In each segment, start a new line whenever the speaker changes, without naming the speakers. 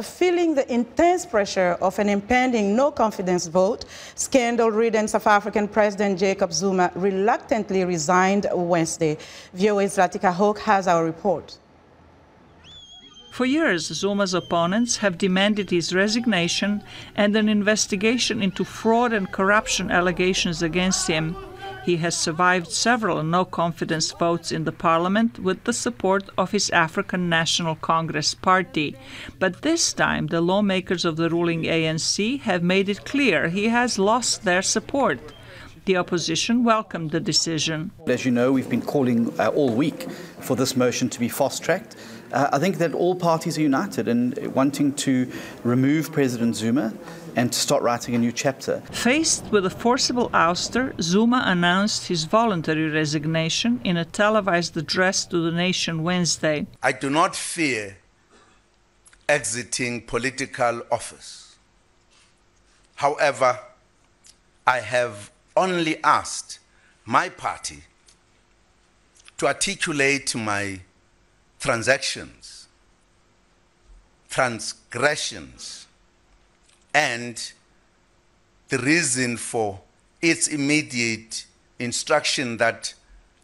feeling the intense pressure of an impending no-confidence vote, scandal-ridden South African President Jacob Zuma reluctantly resigned Wednesday. VOA's Zlatica Hoke has our report.
For years, Zuma's opponents have demanded his resignation and an investigation into fraud and corruption allegations against him. He has survived several no-confidence votes in the parliament with the support of his African National Congress party. But this time, the lawmakers of the ruling ANC have made it clear he has lost their support. The opposition welcomed the decision.
As you know, we've been calling all week for this motion to be fast-tracked. I think that all parties are united in wanting to remove President Zuma and to start writing a new chapter.
Faced with a forcible ouster, Zuma announced his voluntary resignation in a televised address to the nation Wednesday.
I do not fear exiting political office. However, I have only asked my party to articulate my transgressions, and the reason for its immediate instruction that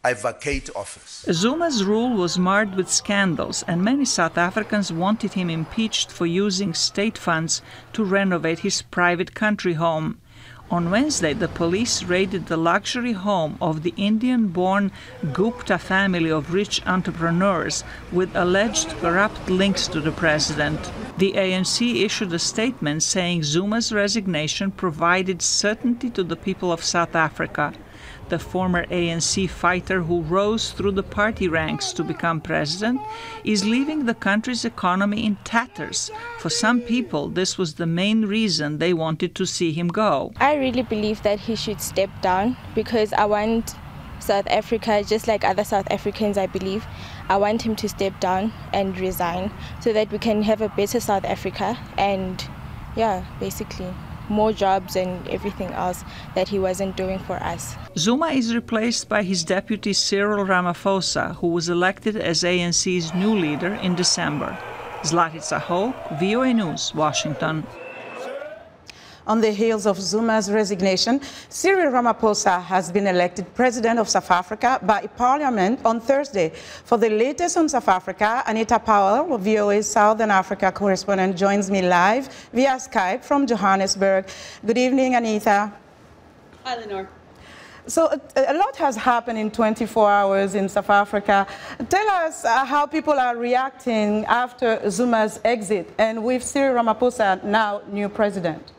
I vacate office.
Zuma's rule was marred with scandals, and many South Africans wanted him impeached for using state funds to renovate his private country home. On Wednesday, the police raided the luxury home of the Indian-born Gupta family of rich entrepreneurs with alleged corrupt links to the president. The ANC issued a statement saying Zuma's resignation provided certainty to the people of South Africa. The former ANC fighter who rose through the party ranks to become president is leaving the country's economy in tatters. For some people, this was the main reason they wanted to see him go.
I really believe that he should step down because I want South Africa, just like other South Africans, I believe, I want him to step down and resign so that we can have a better South Africa and, yeah, basically more jobs and everything else that he wasn't doing for us.
Zuma is replaced by his deputy Cyril Ramaphosa, who was elected as ANC's new leader in December. Zlatica Hoke, VOA News, Washington.
On the heels of Zuma's resignation, Cyril Ramaphosa has been elected president of South Africa by Parliament on Thursday. For the latest on South Africa, Anita Powell, VOA's Southern Africa correspondent, joins me live via Skype from Johannesburg. Good evening, Anita.
Hi, Linord.
So a lot has happened in 24 hours in South Africa. Tell us how people are reacting after Zuma's exit and with Cyril Ramaphosa now new president.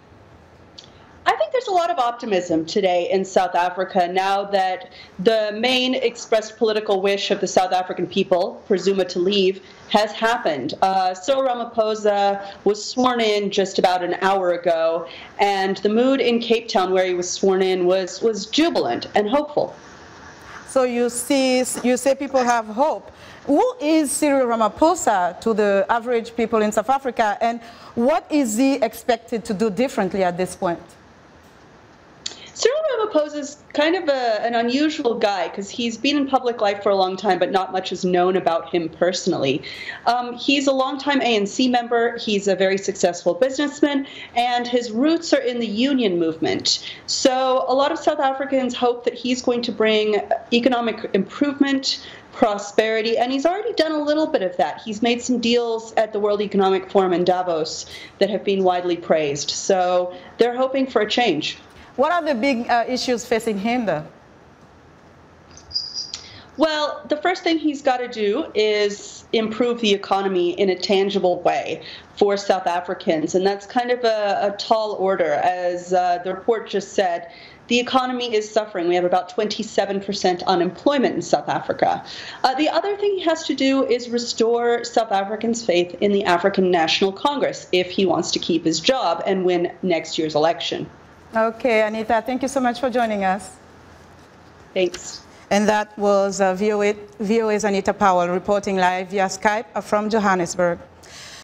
I think there's a lot of optimism today in South Africa now that the main expressed political wish of the South African people for Zuma to leave has happened. Cyril Ramaphosa was sworn in just about an hour ago, and the mood in Cape Town where he was sworn in was jubilant and hopeful.
So you say people have hope. Who is Cyril Ramaphosa to the average people in South Africa, and what is he expected to do differently at this point?
Cyril Ramaphosa is kind of an unusual guy because he's been in public life for a long time, but not much is known about him personally. He's a longtime ANC member, he's a very successful businessman, and his roots are in the union movement. So a lot of South Africans hope that he's going to bring economic improvement, prosperity, and he's already done a little bit of that. He's made some deals at the World Economic Forum in Davos that have been widely praised. So they're hoping for a change.
What are the big issues facing him, though?
Well, the first thing he's got to do is improve the economy in a tangible way for South Africans, and that's kind of a tall order. As the report just said, the economy is suffering. We have about 27% unemployment in South Africa. The other thing he has to do is restore South Africans' faith in the African National Congress if he wants to keep his job and win next year's election.
Okay, Anita, thank you so much for joining us.
Thanks.
And that was VOA's Anita Powell reporting live via Skype from Johannesburg.